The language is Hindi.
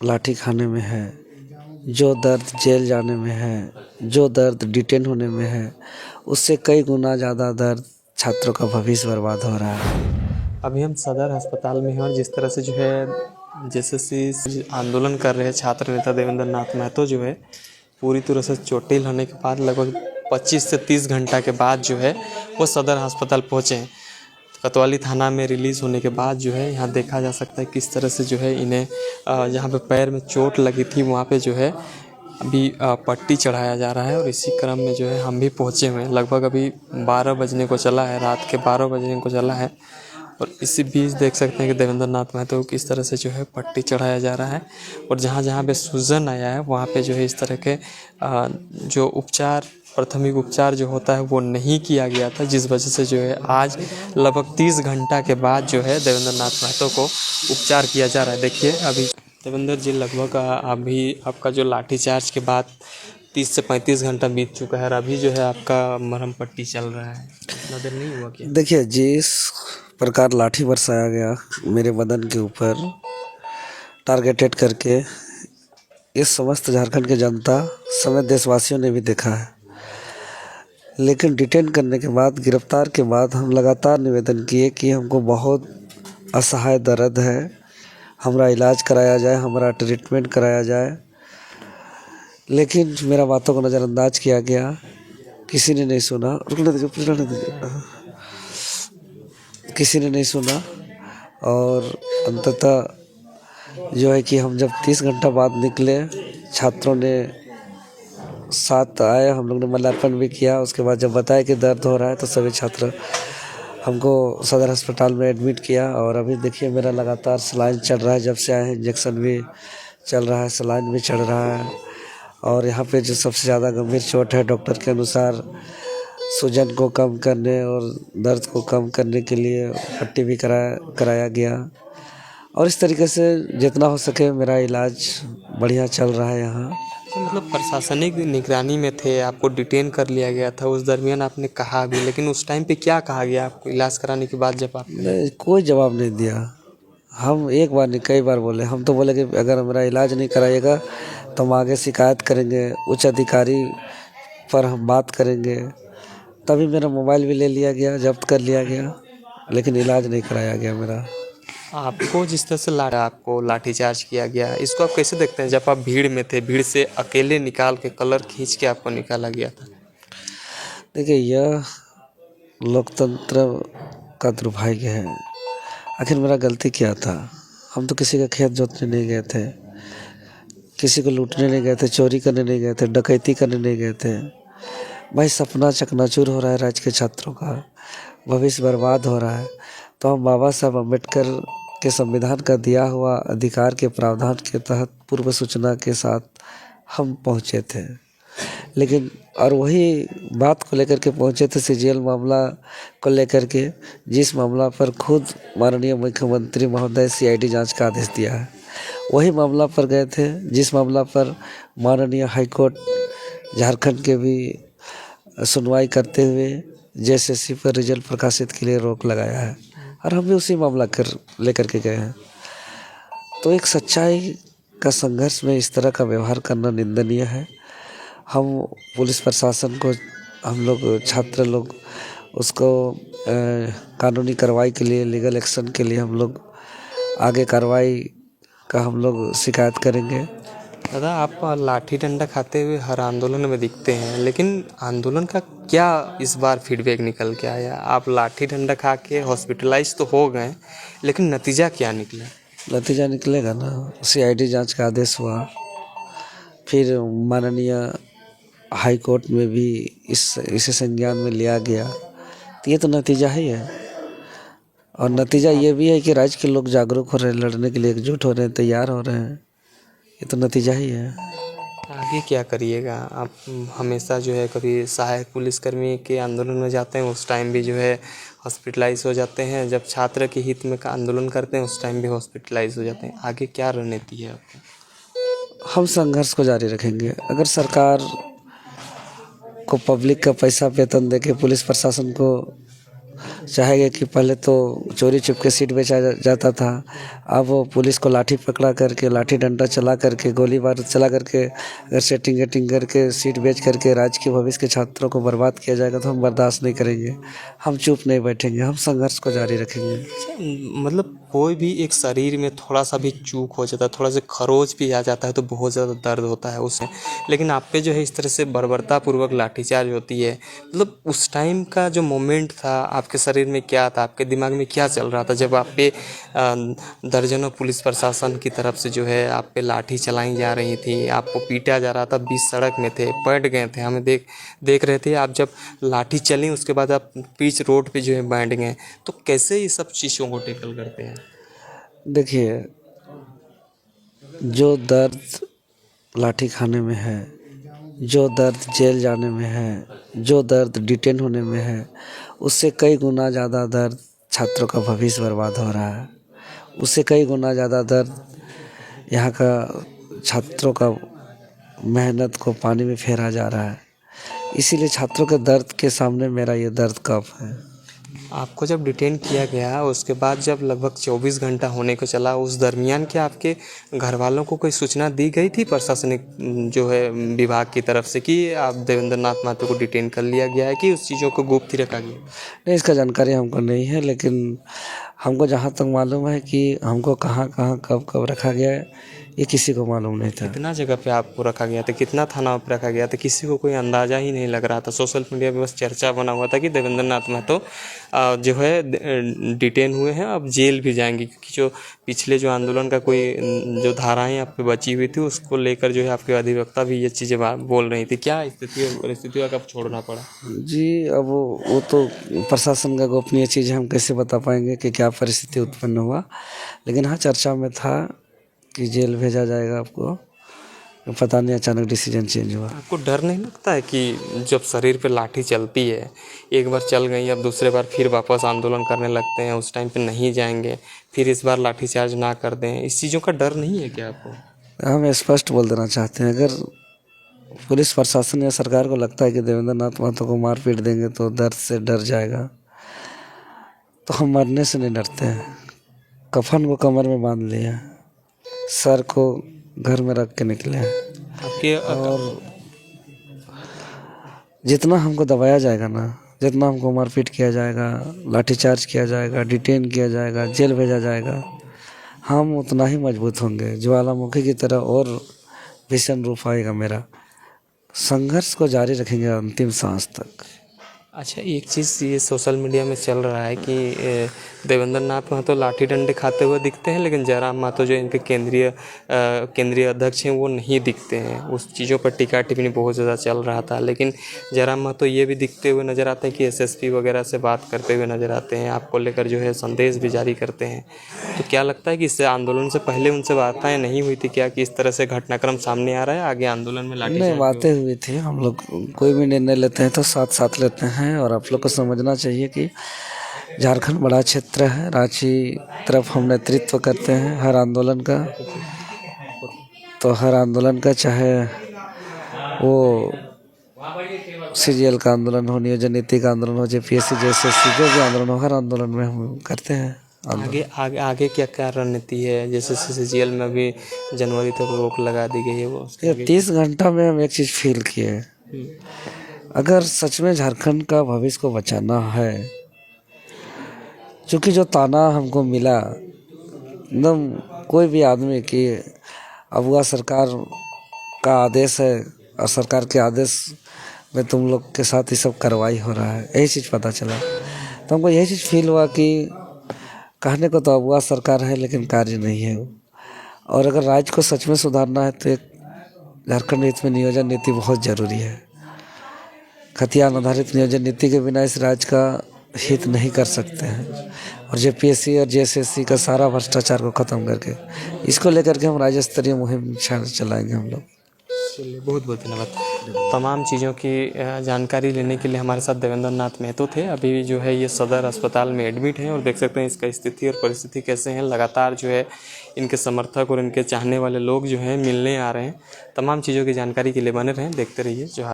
लाठी खाने में है, जो दर्द जेल जाने में है, जो दर्द डिटेन होने में है, उससे कई गुना ज़्यादा दर्द छात्रों का भविष्य बर्बाद हो रहा है। अभी हम सदर अस्पताल में हैं और जिस तरह से जो है जेएसएससी आंदोलन कर रहे हैं छात्र नेता देवेंद्र नाथ महतो जो है पूरी तरह से चोटिल होने के बाद लगभग 25 से 30 घंटा के बाद जो है वो सदर अस्पताल पहुँचे हैं। कोतवाली थाना में रिलीज़ होने के बाद जो है यहाँ देखा जा सकता है किस तरह से जो है इन्हें जहाँ पे पैर में चोट लगी थी वहाँ पे जो है अभी पट्टी चढ़ाया जा रहा है और इसी क्रम में जो है हम भी पहुँचे हुए हैं। लगभग अभी 12 बजने को चला है, रात के 12 बजने को चला है और इसी बीच देख सकते हैं कि देवेंद्र नाथ महतो को किस तरह से जो है पट्टी चढ़ाया जा रहा है और जहाँ जहाँ पे सूजन आया है वहाँ पे जो है इस तरह के जो उपचार प्राथमिक उपचार जो होता है वो नहीं किया गया था, जिस वजह से जो है आज लगभग 30 घंटा के बाद जो है देवेंद्र नाथ महतो को उपचार किया जा रहा है। देखिए अभी देवेंद्र जी लगभग अभी आपका जो लाठीचार्ज के बाद 30 से 35 घंटा बीत चुका है और अभी जो है आपका मरहम पट्टी चल रहा है, इतना देर नहीं हुआ क्या? देखिए, जिस प्रकार लाठी बरसाया गया मेरे बदन के ऊपर टारगेटेड करके, इस समस्त झारखंड की जनता समेत देशवासियों ने भी देखा है। लेकिन डिटेन करने के बाद, गिरफ्तार के बाद हम लगातार निवेदन किए कि हमको बहुत असहाय दर्द है, हमारा इलाज कराया जाए, हमारा ट्रीटमेंट कराया जाए। लेकिन मेरा बातों को नज़रअंदाज किया गया, किसी ने नहीं सुना। रुकने दीजिए, पिछड़ने दीजिए। किसी ने नहीं सुना और अंततः जो है कि हम जब 30 घंटा बाद निकले, छात्रों ने साथ आए, हम लोग ने माल्यार्पण भी किया। उसके बाद जब बताया कि दर्द हो रहा है तो सभी छात्र हमको सदर अस्पताल में एडमिट किया और अभी देखिए मेरा लगातार सलाइन चल रहा है। जब से आए हैं इंजेक्शन भी चल रहा है, सलाइन भी चढ़ रहा है और यहाँ पे जो सबसे ज़्यादा गंभीर चोट है, डॉक्टर के अनुसार सूजन को कम करने और दर्द को कम करने के लिए पट्टी भी कराया गया और इस तरीके से जितना हो सके मेरा इलाज बढ़िया चल रहा है यहाँ। तो मतलब प्रशासनिक निगरानी में थे, आपको डिटेन कर लिया गया था, उस दरमियान आपने कहा भी, लेकिन उस टाइम पे क्या कहा गया आपको इलाज कराने के बाद जब आप? नहीं, कोई जवाब नहीं दिया। हम एक बार नहीं कई बार बोले। हम तो बोले कि अगर हमारा इलाज नहीं कराइएगा तो हम आगे शिकायत करेंगे, उच्च अधिकारी पर हम बात करेंगे। तभी मेरा मोबाइल भी ले लिया गया, जब्त कर लिया गया, लेकिन इलाज नहीं कराया गया मेरा। आपको जिस तरह से आपको लाठीचार्ज किया गया, इसको आप कैसे देखते हैं? जब आप भीड़ में थे, भीड़ से अकेले निकाल के कलर खींच के आपको निकाला गया था। देखिए, यह लोकतंत्र का दुर्भाग्य है। आखिर मेरा गलती क्या था? हम तो किसी का खेत जोतने नहीं गए थे, किसी को लूटने नहीं गए थे, चोरी करने नहीं गए थे, डकैती करने नहीं गए थे। भाई सपना चकनाचूर हो रहा है राज्य के छात्रों का, भविष्य बर्बाद हो रहा है। तो हम बाबा साहब अम्बेडकर के संविधान का दिया हुआ अधिकार के प्रावधान के तहत पूर्व सूचना के साथ हम पहुँचे थे। लेकिन और वही बात को लेकर के पहुँचे थे सीजीएल मामला को लेकर के, जिस मामला पर खुद माननीय मुख्यमंत्री महोदय सीआईडी जांच का आदेश दिया है। वही मामला पर गए थे जिस मामला पर माननीय हाईकोर्ट झारखंड के भी सुनवाई करते हुए जेएसएससी पर रिजल्ट प्रकाशित के लिए रोक लगाया है और हम भी उसी मामला लेकर के गए हैं। तो एक सच्चाई का संघर्ष में इस तरह का व्यवहार करना निंदनीय है। हम पुलिस प्रशासन को, हम लोग छात्र लोग उसको कानूनी कार्रवाई के लिए, लीगल एक्शन के लिए हम लोग आगे कार्रवाई का हम लोग शिकायत करेंगे। दादा, आप लाठी डंडा खाते हुए हर आंदोलन में दिखते हैं, लेकिन आंदोलन का क्या इस बार फीडबैक निकल के आया? आप लाठी डंडा खा के हॉस्पिटलाइज तो हो गए, लेकिन नतीजा क्या निकला? नतीजा निकलेगा ना, सीआईडी जांच का आदेश हुआ, फिर माननीय हाई कोर्ट में भी इसे संज्ञान में लिया गया। तो ये तो नतीजा ही है और नतीजा ये भी है कि राज्य के लोग जागरूक हो रहे हैं, लड़ने के लिए एकजुट हो रहे हैं, तैयार हो रहे हैं। ये तो नतीजा ही है। आगे क्या करिएगा आप? हमेशा जो है कभी सहायक पुलिसकर्मी के आंदोलन में जाते हैं, उस टाइम भी जो है हॉस्पिटलाइज हो जाते हैं, जब छात्र के हित में का आंदोलन करते हैं उस टाइम भी हॉस्पिटलाइज हो जाते हैं। आगे क्या रणनीति है आपकी? हम संघर्ष को जारी रखेंगे। अगर सरकार को पब्लिक का पैसा वेतन देके पुलिस प्रशासन को चाहेंगे कि पहले तो चोरी चुपके सीट बेचा जाता था, अब वो पुलिस को लाठी पकड़ा करके, लाठी डंडा चला करके, गोली बारूद चला करके, अगर सेटिंग वेटिंग करके सीट बेच करके राज्य के भविष्य के छात्रों को बर्बाद किया जाएगा तो हम बर्दाश्त नहीं करेंगे। हम चुप नहीं बैठेंगे, हम संघर्ष को जारी रखेंगे। मतलब कोई भी एक शरीर में थोड़ा सा भी चूक हो जाता है, थोड़ा सा खरोच भी आ जाता है तो बहुत ज़्यादा दर्द होता है उसमें, लेकिन आप पे जो है इस तरह से बर्बरतापूर्वक लाठीचार्ज होती है। मतलब उस टाइम का जो मोमेंट था, आपके शरीर में क्या था, आपके दिमाग में क्या चल रहा था जब आप पे दर्जनों पुलिस प्रशासन की तरफ से जो है आप पे लाठी चलाई जा रही थी, आपको पीटा जा रहा था, बीच सड़क में थे, बैठ गए थे, हमें देख रहे थे, आप जब लाठी चली उसके बाद आप बीच रोड पे जो है बैठ गए, तो कैसे ये सब चीज़ों को टैकल करते हैं? देखिए, जो दर्द लाठी खाने में है, जो दर्द जेल जाने में है, जो दर्द डिटेन होने में है, उससे कई गुना ज़्यादा दर्द छात्रों का भविष्य बर्बाद हो रहा है। उससे कई गुना ज़्यादा दर्द यहाँ का छात्रों का मेहनत को पानी में फेरा जा रहा है। इसीलिए छात्रों के दर्द के सामने मेरा ये दर्द कब है। आपको जब डिटेन किया गया उसके बाद जब लगभग 24 घंटा होने को चला, उस दरमियान क्या आपके घर वालों को कोई सूचना दी गई थी प्रशासनिक जो है विभाग की तरफ से कि आप देवेंद्र नाथ महतो को डिटेन कर लिया गया है, कि उस चीज़ों को गुप्त ही रखा गया? नहीं, इसका जानकारी हमको नहीं है, लेकिन हमको जहाँ तक मालूम है कि हमको कहाँ कहाँ कब कब रखा गया है ये किसी को मालूम नहीं था। कितना जगह पे आपको रखा गया था, कितना थाना पे रखा गया था, किसी को कोई अंदाज़ा ही नहीं लग रहा था। सोशल मीडिया पे बस चर्चा बना हुआ था कि देवेंद्र नाथ महतो जो है डिटेन हुए हैं, अब जेल भी जाएंगे, क्योंकि जो पिछले जो आंदोलन का कोई जो धाराएं आप पे बची हुई थी उसको लेकर जो है आपके अधिवक्ता भी ये चीज़ें बोल रही थी। क्या स्थिति और परिस्थितियों का कब छोड़ना पड़ा? जी, अब वो तो प्रशासन का गोपनीय चीज़ है, हम कैसे बता पाएंगे कि क्या परिस्थिति उत्पन्न हुआ, लेकिन हाँ चर्चा में था कि जेल भेजा जाएगा आपको। पता नहीं अचानक डिसीजन चेंज हुआ। आपको डर नहीं लगता है कि जब शरीर पे लाठी चलती है, एक बार चल गई, अब दूसरे बार फिर वापस आंदोलन करने लगते हैं, उस टाइम पे नहीं जाएंगे, फिर इस बार लाठीचार्ज ना कर दें, इस चीज़ों का डर नहीं है क्या आपको? हम स्पष्ट बोल देना चाहते हैं, अगर पुलिस प्रशासन या सरकार को लगता है कि देवेंद्र नाथ महतो को मार पीट देंगे तो दर्द से डर जाएगा, तो हम मरने से नहीं डरते हैं। कफन को कमर में बांध लिया, सर को घर में रख के निकले हैं, आपके और जितना हमको दबाया जाएगा ना, जितना हमको मारपीट किया जाएगा, लाठीचार्ज किया जाएगा, डिटेन किया जाएगा, जेल भेजा जाएगा, हम उतना ही मजबूत होंगे। ज्वालामुखी की तरह और भीषण रूप आएगा मेरा। संघर्ष को जारी रखेंगे अंतिम सांस तक। अच्छा, एक चीज़ ये सोशल मीडिया में चल रहा है कि देवेंद्र नाथ महतो लाठी डंडे खाते हुए दिखते हैं, लेकिन जयराम महतो जो इनके केंद्रीय अध्यक्ष हैं वो नहीं दिखते हैं। उस चीज़ों पर टीका टिप्पणी बहुत ज़्यादा चल रहा था, लेकिन जयराम महतो ये भी दिखते हुए नज़र आते हैं कि एसएसपी वगैरह से बात करते हुए नज़र आते हैं, आपको लेकर जो है संदेश भी जारी करते हैं। तो क्या लगता है कि इससे आंदोलन से पहले उनसे वार्ताएँ नहीं हुई थी क्या, कि इस तरह से घटनाक्रम सामने आ रहा है, आगे आंदोलन में लाठी? नहीं, बातें हुई थी। हम लोग कोई भी निर्णय लेते हैं तो साथ साथ लेते हैं, और आप लोग को समझना चाहिए कि झारखंड बड़ा क्षेत्र है, रांची तरफ हम नेतृत्व करते हैं हर आंदोलन का, तो हर आंदोलन का, चाहे वो सीजीएल का आंदोलन हो, नियोजन नीति का आंदोलन हो, जेपीएससी JSSC जो भी आंदोलन हो, हर आंदोलन में हम करते हैं। आगे क्या क्या रणनीति है? जैसे सीजीएल में अभी जनवरी तक रोक लगा दी गई है, वो 30 घंटा में हम एक चीज़ फील किए, अगर सच में झारखंड का भविष्य को बचाना है, क्योंकि जो ताना हमको मिला एकदम कोई भी आदमी कि अब वह सरकार का आदेश है और सरकार के आदेश में तुम लोग के साथ ही सब कार्रवाई हो रहा है, यही चीज़ पता चला। तो हमको यही चीज़ फील हुआ कि कहने को तो अब वह सरकार है लेकिन कार्य नहीं है वो, और अगर राज्य को सच में सुधारना है तो एक झारखंड हित में नियोजन नीति बहुत ज़रूरी है। खतियान आधारित नियोजन नीति के बिना इस राज्य का हित नहीं कर सकते हैं, और जेपीएससी और JSSC का सारा भ्रष्टाचार को ख़त्म करके इसको लेकर के हम राज्य स्तरीय मुहिम चलाएंगे हम लोग। चलिए, बहुत बहुत धन्यवाद। तमाम चीज़ों की जानकारी लेने के लिए हमारे साथ देवेंद्र नाथ महतो थे। अभी जो है ये सदर अस्पताल में एडमिट हैं, और देख सकते हैं इसका स्थिति और परिस्थिति कैसे हैं। लगातार जो है इनके समर्थक और इनके चाहने वाले लोग जो हैं मिलने आ रहे हैं। तमाम चीज़ों की जानकारी के लिए बने रहें, देखते रहिए जो